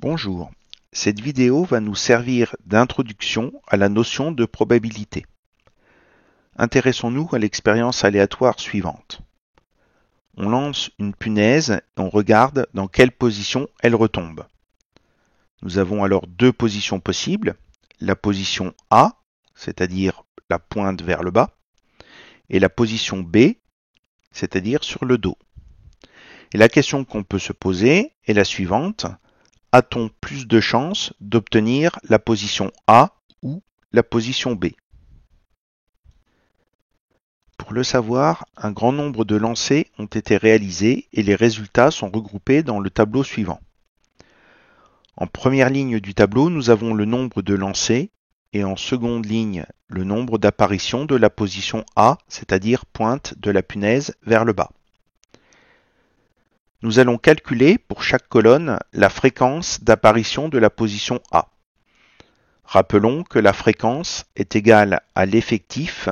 Bonjour, cette vidéo va nous servir d'introduction à la notion de probabilité. Intéressons-nous à l'expérience aléatoire suivante. On lance une punaise et on regarde dans quelle position elle retombe. Nous avons alors deux positions possibles, la position A, c'est-à-dire la pointe vers le bas, et la position B, c'est-à-dire sur le dos. Et la question qu'on peut se poser est la suivante. A-t-on plus de chances d'obtenir la position A ou la position B? Pour le savoir, un grand nombre de lancers ont été réalisés et les résultats sont regroupés dans le tableau suivant. En première ligne du tableau, nous avons le nombre de lancers et en seconde ligne, le nombre d'apparitions de la position A, c'est-à-dire pointe de la punaise vers le bas. Nous allons calculer pour chaque colonne la fréquence d'apparition de la position A. Rappelons que la fréquence est égale à l'effectif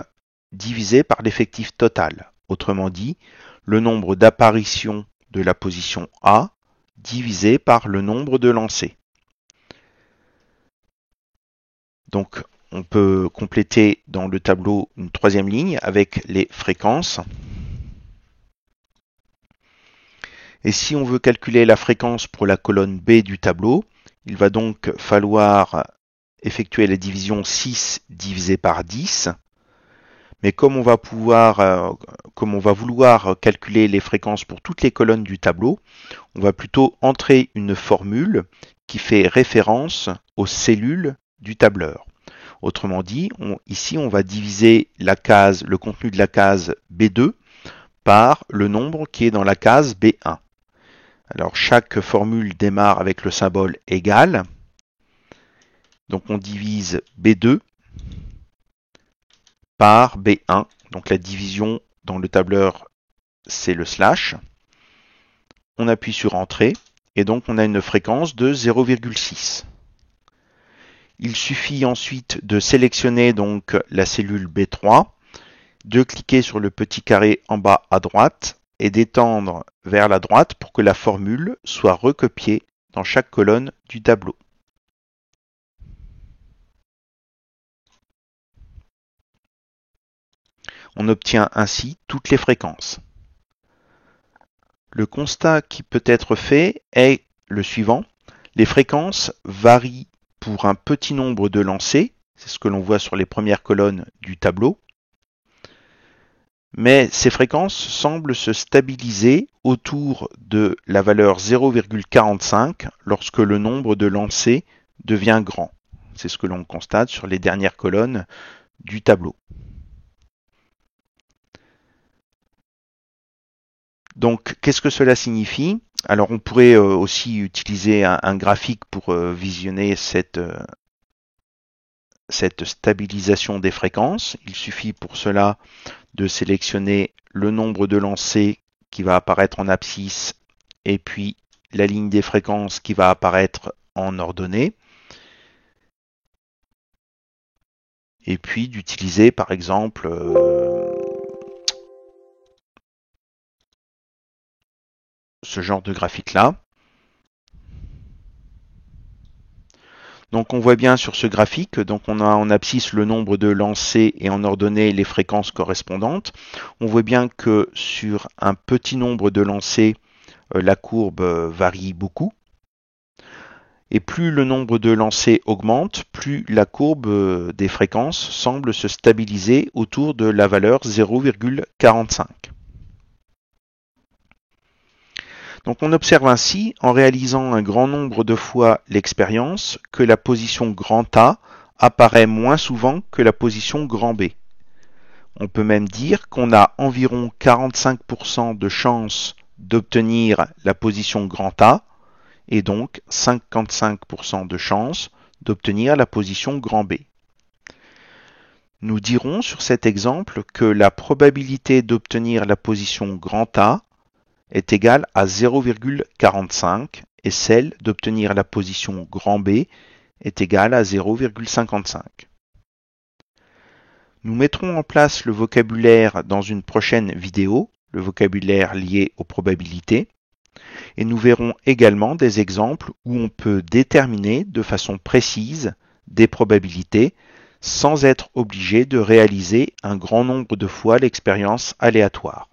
divisé par l'effectif total. Autrement dit, le nombre d'apparitions de la position A divisé par le nombre de lancers. Donc, on peut compléter dans le tableau une troisième ligne avec les fréquences. Et si on veut calculer la fréquence pour la colonne B du tableau, il va donc falloir effectuer la division 6 divisé par 10. Mais comme on va vouloir calculer les fréquences pour toutes les colonnes du tableau, on va plutôt entrer une formule qui fait référence aux cellules du tableur. Autrement dit, ici on va diviser le contenu de la case B2 par le nombre qui est dans la case B1. Alors chaque formule démarre avec le symbole égal. Donc on divise B2 par B1. Donc la division dans le tableur, c'est le slash. On appuie sur Entrée et donc on a une fréquence de 0,6. Il suffit ensuite de sélectionner donc la cellule B3, de cliquer sur le petit carré en bas à droite et d'étendre vers la droite pour que la formule soit recopiée dans chaque colonne du tableau. On obtient ainsi toutes les fréquences. Le constat qui peut être fait est le suivant. Les fréquences varient pour un petit nombre de lancers, c'est ce que l'on voit sur les premières colonnes du tableau, mais ces fréquences semblent se stabiliser autour de la valeur 0,45 lorsque le nombre de lancers devient grand. C'est ce que l'on constate sur les dernières colonnes du tableau. Donc, qu'est-ce que cela signifie? Alors, on pourrait aussi utiliser un graphique pour visionner cette stabilisation des fréquences. Il suffit pour cela de sélectionner le nombre de lancers qui va apparaître en abscisse et puis la ligne des fréquences qui va apparaître en ordonnée. Et puis d'utiliser par exemple ce genre de graphique-là. Donc on voit bien sur ce graphique, donc on a en abscisse le nombre de lancers et en ordonnée les fréquences correspondantes. On voit bien que sur un petit nombre de lancers, la courbe varie beaucoup. Et plus le nombre de lancers augmente, plus la courbe des fréquences semble se stabiliser autour de la valeur 0,45. Donc on observe ainsi, en réalisant un grand nombre de fois l'expérience, que la position grand A apparaît moins souvent que la position grand B. On peut même dire qu'on a environ 45% de chances d'obtenir la position grand A et donc 55% de chances d'obtenir la position grand B. Nous dirons sur cet exemple que la probabilité d'obtenir la position grand A est égale à 0,45 et celle d'obtenir la position grand B est égale à 0,55. Nous mettrons en place le vocabulaire dans une prochaine vidéo, le vocabulaire lié aux probabilités. et nous verrons également des exemples où on peut déterminer de façon précise des probabilités sans être obligé de réaliser un grand nombre de fois l'expérience aléatoire.